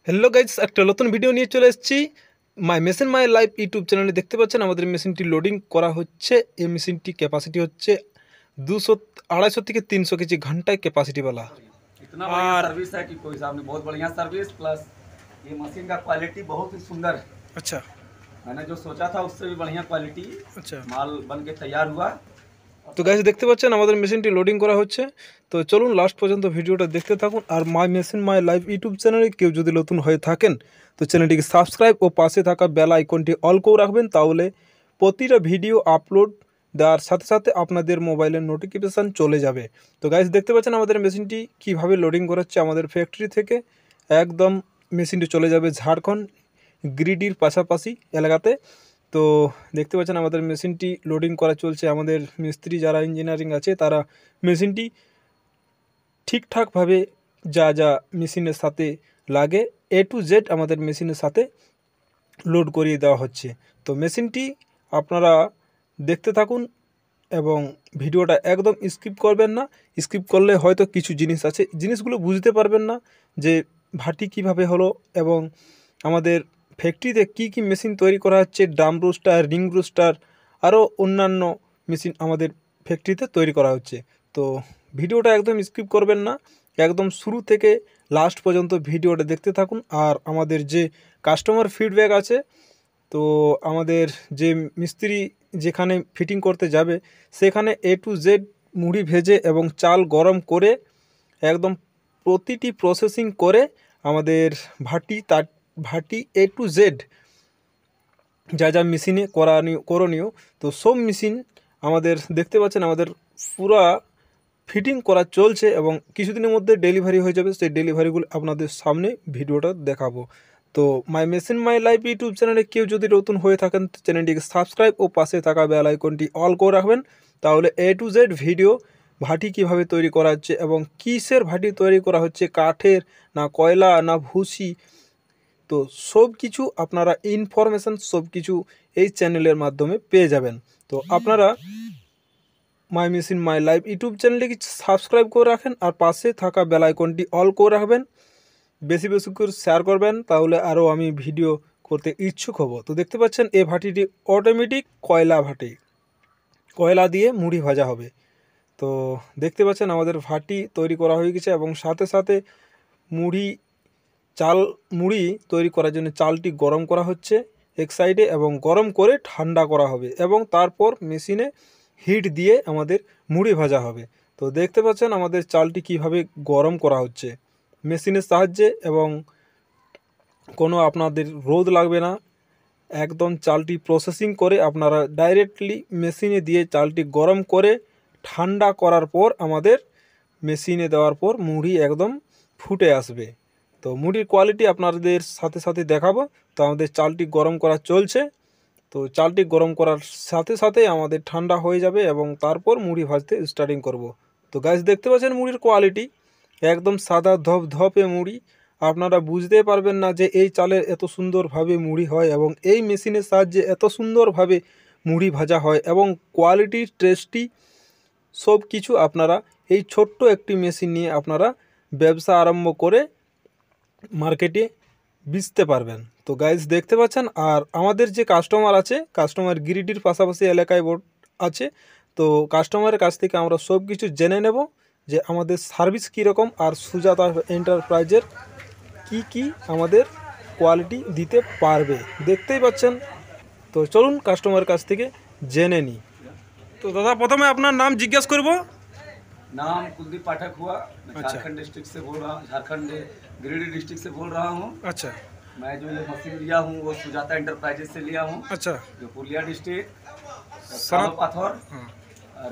Hello guys, একটা নতুন video নিয়ে চলে এসেছি মাই মেশিন মাই লাইফ ইউটিউব চ্যানেলে। দেখতে পাচ্ছেন আমাদের মেশিনটি লোডিং করা হচ্ছে। এই মেশিনটি ক্যাপাসিটি হচ্ছে 200 থেকে 300 কেজি घंटाয় कैपेसिटी वाला। इतना बढ़िया और सर्विस है कि कोई साहब ने बहुत बढ़िया सर्विस प्लस ये मशीन का क्वालिटी बहुत ही सुंदर है। अच्छा मैंने जो सोचा था उससे भी बढ़िया क्वालिटी अच्छा माल बन के तैयार हुआ। তো গাইস দেখতে পাচ্ছেন আমাদের মেশিনটি লোডিং করা হচ্ছে। তো চলুন লাস্ট পর্যন্ত ভিডিওটা দেখতে থাকুন। আর my machine my life YouTube চ্যানেলে কেউ যদি নতুন হয়ে থাকেন তো চ্যানেলটিকে সাবস্ক্রাইব ও পাশে থাকা বেল আইকনটি অল করে রাখবেন, তাহলে প্রতিটা ভিডিও আপলোড দেওয়ার সাথে সাথে আপনাদের মোবাইলের নোটিফিকেশান চলে যাবে। তো গাইস দেখতে পাচ্ছেন আমাদের মেশিনটি কীভাবে লোডিং করাচ্ছে আমাদের ফ্যাক্টরি থেকে। একদম মেশিনটি চলে যাবে ঝাড়খণ্ড গ্রিডির পাশাপাশি এলাকাতে। তো দেখতে পাচ্ছেন আমাদের মেশিনটি লোডিং করা চলছে। আমাদের মিস্ত্রি যারা ইঞ্জিনিয়ারিং আছে তারা মেশিনটি ঠিকঠাকভাবে যা যা মেশিনের সাথে লাগে A to Z আমাদের মেশিনের সাথে লোড করিয়ে দেওয়া হচ্ছে। তো মেশিনটি আপনারা দেখতে থাকুন এবং ভিডিওটা একদম স্কিপ করবেন না। স্কিপ করলে হয়তো কিছু জিনিস আছে, জিনিসগুলো বুঝতে পারবেন না যে ভাটি কিভাবে হলো এবং আমাদের ফ্যাক্টরিতে কি কি মেশিন তৈরি করা হচ্ছে, ড্রাম রোস্টার, রিং রোস্টার, আরও অন্যান্য মেশিন আমাদের ফ্যাক্টরিতে তৈরি করা হচ্ছে। তো ভিডিওটা একদম স্কিপ করবেন না, একদম শুরু থেকে লাস্ট পর্যন্ত ভিডিওটা দেখতে থাকুন। আর আমাদের যে কাস্টমার ফিডব্যাক আছে, তো আমাদের যে মিস্ত্রি যেখানে ফিটিং করতে যাবে সেখানে A to Z মুড়ি ভেজে এবং চাল গরম করে একদম প্রতিটি প্রসেসিং করে আমাদের ভাটি A to Z যা যা মেশিনে করণীয় তো সব মেশিন আমাদের দেখতে পাচ্ছেন আমাদের পুরা ফিটিং করা চলছে এবং কিছুদিনের মধ্যে ডেলিভারি হয়ে যাবে। সেই ডেলিভারিগুলো আপনাদের সামনে ভিডিওটা দেখাবো। তো মাই মেশিন মাই লাইফ ইউটিউব চ্যানেলে কেউ যদি নতুন হয়ে থাকেন তো চ্যানেলটিকে সাবস্ক্রাইব ও পাশে থাকা বেল আইকনটি অল করে রাখবেন, তাহলে A to Z ভিডিও ভাটি কিভাবে তৈরি করা হচ্ছে এবং কিসের ভাটি তৈরি করা হচ্ছে, কাঠের না কয়লা না ভুসি, তো সব কিছু আপনারা ইনফরমেশান সব কিছু এই চ্যানেলের মাধ্যমে পেয়ে যাবেন। তো আপনারা মাই মেশিন মাই লাইফ ইউটিউব চ্যানেলটিকে সাবস্ক্রাইব করে রাখেন আর পাশে থাকা বেল আইকনটি অল করে রাখবেন। বেশি বেশি করে শেয়ার করবেন, তাহলে আরও আমি ভিডিও করতে ইচ্ছুক হব। তো দেখতে পাচ্ছেন এই ভাটিটি অটোমেটিক কয়লা ভাটি, কয়লা দিয়ে মুড়ি ভাজা হবে। তো দেখতে পাচ্ছেন আমাদের ভাটি তৈরি করা হয়ে গেছে এবং সাথে সাথে মুড়ি তৈরি করার জন্য চালটি গরম করা হচ্ছে এক সাইডে এবং গরম করে ঠান্ডা করা হবে এবং তারপর মেশিনে হিট দিয়ে আমাদের মুড়ি ভাজা হবে। তো দেখতে পাচ্ছেন আমাদের চালটি কিভাবে গরম করা হচ্ছে মেশিনের সাহায্যে এবং কোনো আপনাদের রোদ লাগবে না। একদম চালটি প্রসেসিং করে আপনারা ডাইরেক্টলি মেশিনে দিয়ে চালটি গরম করে ঠান্ডা করার পর আমাদের মেশিনে দেওয়ার পর মুড়ি একদম ফুটে আসবে। তো মুড়ির কোয়ালিটি আপনাদের সাথে সাথে দেখাবো। তো আমাদের চালটি গরম করা চলছে। তো চালটি গরম করার সাথে সাথে আমাদের ঠান্ডা হয়ে যাবে এবং তারপর মুড়ি ভাজতে স্টার্টিং করব। তো গাইস দেখতে পাচ্ছেন মুড়ির কোয়ালিটি একদম সাদা ধপধপে মুড়ি। আপনারা বুঝতে পারবেন না যে এই চালের এত সুন্দরভাবে মুড়ি হয় এবং এই মেশিনের সাহায্যে এত সুন্দরভাবে মুড়ি ভাজা হয় এবং কোয়ালিটি টেস্টি সব কিছু আপনারা এই ছোট্ট একটি মেশিন নিয়ে আপনারা ব্যবসা আরম্ভ করে মার্কেটে বেচতে পারবেন। তো গাইজ দেখতে পাচ্ছেন আর আমাদের যে কাস্টমার আছে, কাস্টমার গিরিডির পাশাপাশি এলাকায় আছে। তো কাস্টমারের কাছ থেকে আমরা সব কিছু জেনে নেব যে আমাদের সার্ভিস কীরকম আর সুজাতা এন্টারপ্রাইজের কি আমাদের কোয়ালিটি দিতে পারবে দেখতেই পাচ্ছেন। তো চলুন কাস্টমারের কাছ থেকে জেনে নিই। তো দাদা প্রথমে আপনার নাম জিজ্ঞেস করব। नाम कुलदीप पाठक हुआ। मैं अच्छा। झारखंड डिस्ट्रिक्ट से बोल रहा हूँ, झारखंड गिरिडीह डिस्ट्रिक्ट से बोल रहा हूँ। अच्छा मैं जो ये मशीन लिया हूँ वो सुजाता एंटरप्राइजेस से लिया हूँ, अच्छा जो पुरुलिया डिस्ट्रिक्ट सना- पाथर और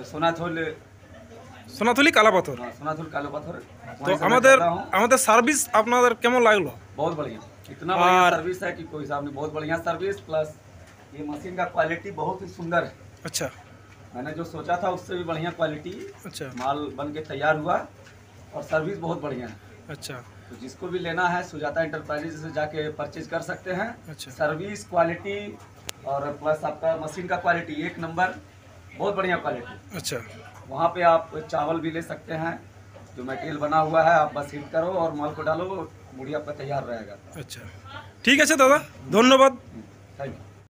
সোনাথলি কালা পাথর। सोनाथुल कालो पाथर। তো আমাদের সার্ভিস আপনাদের কেমন লাগলো? बहुत बढ़िया, इतना बढ़िया और- सर्विस है कि कोई साहब ने बहुत बढ़िया सर्विस प्लस ये मशीन का क्वालिटी बहुत ही सुंदर है। अच्छा मैंने जो सोचा था उससे भी बढ़िया क्वालिटी अच्छा माल बन के तैयार हुआ और सर्विस बहुत बढ़िया है। अच्छा तो जिसको भी लेना है सुजाता एंटरप्राइजेस से जाके परचेज कर सकते हैं। अच्छा सर्विस क्वालिटी और प्लस आपका मशीन का क्वालिटी एक नंबर, बहुत बढ़िया क्वालिटी। अच्छा वहाँ पे आप चावल भी ले सकते हैं, जो मटेरियल बना हुआ है आप बस हीट करो और माल को डालो, मुड़ी आपका तैयार रहेगा। আচ্ছা, ঠিক আছে দাদা, ধন্যবাদ। Thank you.